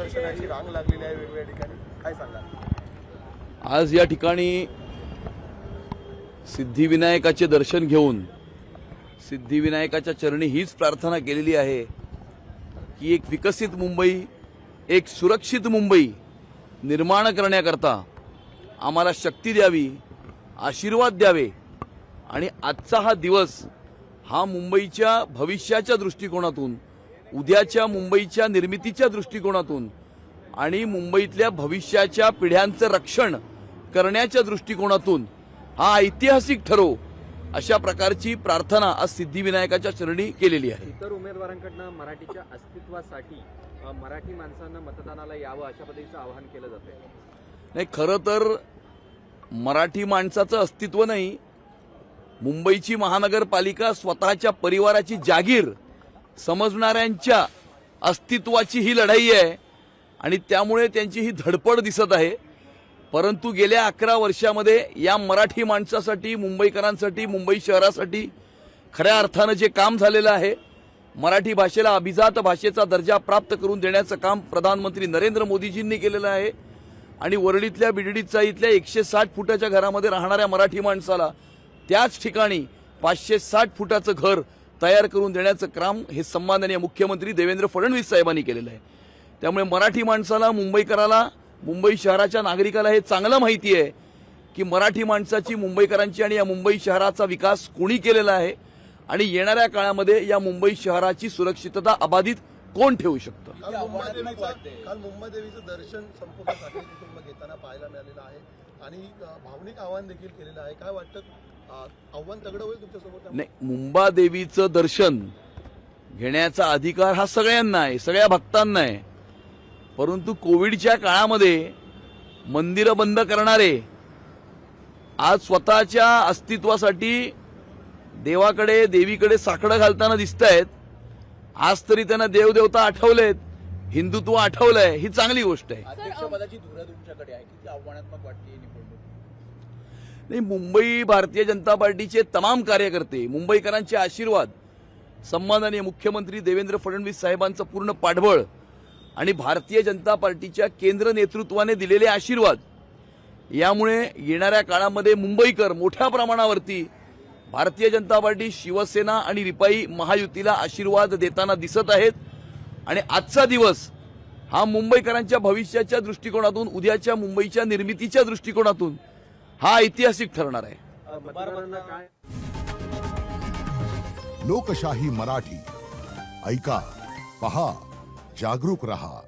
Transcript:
दर्शनाची रांग लागलेली आहे वेगवेगळ्या ठिकाणी, काय सांगाल? आज या ठिकाणी सिद्धिविनायकाचे दर्शन घेऊन सिद्धिविनायकाच्या चरणी हीच प्रार्थना केलेली आहे की एक विकसित मुंबई, एक सुरक्षित मुंबई निर्माण करण्याकरता आम्हाला शक्ती द्यावी, आशीर्वाद द्यावे आणि आजचा हा दिवस हा मुंबईच्या भविष्याच्या दृष्टिकोनातून, उद्याच्या मुंबईच्या निर्मितीच्या दृष्टिकोनातून आणि मुंबईतल्या भविष्याच्या पिढ्यांचं रक्षण करण्याच्या दृष्टिकोनातून हा ऐतिहासिक ठरो अशा प्रकारची प्रार्थना आज सिद्धिविनायकाच्या चरणी केलेली आहे. इतर उमेदवारांकडून मराठीच्या अस्तित्वासाठी मराठी माणसांना मतदानाला यावं अशा पद्धतीचं आवाहन केलं जातंय. नाही, खरं तर मराठी माणसाचं अस्तित्व नाही, मुंबईची महानगरपालिका स्वतःच्या परिवाराची जागीर समजणाऱ्यांच्या अस्तित्वाची ही लढाई आहे आणि त्यामुळे त्यांची ही धडपड दिसत आहे. परंतु गेल्या 11 वर्षामध्ये या मराठी माणसासाठी, मुंबईकरांसाठी, मुंबई शहरासाठी खऱ्या अर्थानं जे काम झालेलं आहे, मराठी भाषेला अभिजात भाषेचा दर्जा प्राप्त करून देण्याचं काम प्रधानमंत्री नरेंद्र मोदीजींनी केलेलं आहे आणि वरळीतल्या बिडडीचा इथल्या 160 फुटाच्या घरामध्ये राहणाऱ्या मराठी माणसाला त्याच ठिकाणी 560 फुटाचं घर तयार करून देण्याचं काम हे सन्माननीय मुख्यमंत्री देवेंद्र फडणवीस साहेबांनी केलेलं आहे. त्यामुळे मराठी माणसाला, मुंबईकराला, मुंबई शहराच्या नागरिकाला हे चांगलं माहिती आहे की मराठी माणसाची, मुंबईकरांची आणि या मुंबई शहराचा विकास कोणी केलेला आहे आणि येणाऱ्या काळामध्ये या मुंबई शहराची सुरक्षितता अबाधित कोण ठेवू शकतं. काल मुंबादेवीचं दर्शन संपूर्ण ठाकरे कुटुंब घेताना पाहायला मिळालेलं आहे आणि भावनिक आवाहन देखील केलेलं आहे. काय वाटतं, आव्हान तगडं होईल तुमच्यासोबत? नाही, मुंबादेवीचं दर्शन घेण्याचा अधिकार हा सगळ्यांना आहे, सगळ्या भक्तांना आहे. परंतु कोविडच्या काळामध्ये मंदिरं बंद करणारे आज स्वतःच्या अस्तित्वासाठी देवाकडे, देवीकडे साकडं घालताना दिसत आहेत. आज तरी त्यांना देवदेवता आठवलेत, हिंदुत्व आठवलंय, ही चांगली गोष्ट आहे. अध्यक्षपदाची धुरा तुमच्याकडे आहे, किती आव्हानात्मक वाटते निवडणूक? नाही, मुंबई भारतीय जनता पार्टीचे तमाम कार्यकर्ते, मुंबईकरांचे आशीर्वाद, सन्माननीय मुख्यमंत्री देवेंद्र फडणवीस साहेबांचं पूर्ण पाठबळ आणि भारतीय जनता पार्टीच्या केंद्र नेतृत्वाने दिलेले आशीर्वाद, यामुळे येणाऱ्या काळामध्ये मुंबईकर मोठ्या प्रमाणावरती भारतीय जनता पार्टी, शिवसेना आणि रिपाई महायुतीला आशीर्वाद देताना दिसत आहेत. आणि आजचा दिवस हा मुंबईकरांच्या भविष्याच्या दृष्टिकोनातून, उद्याच्या मुंबईच्या निर्मितीच्या दृष्टिकोनातून हा ऐतिहासिक ठरणार आहे. लोकशाही मराठी ऐका, पहा, जागरूक रहा.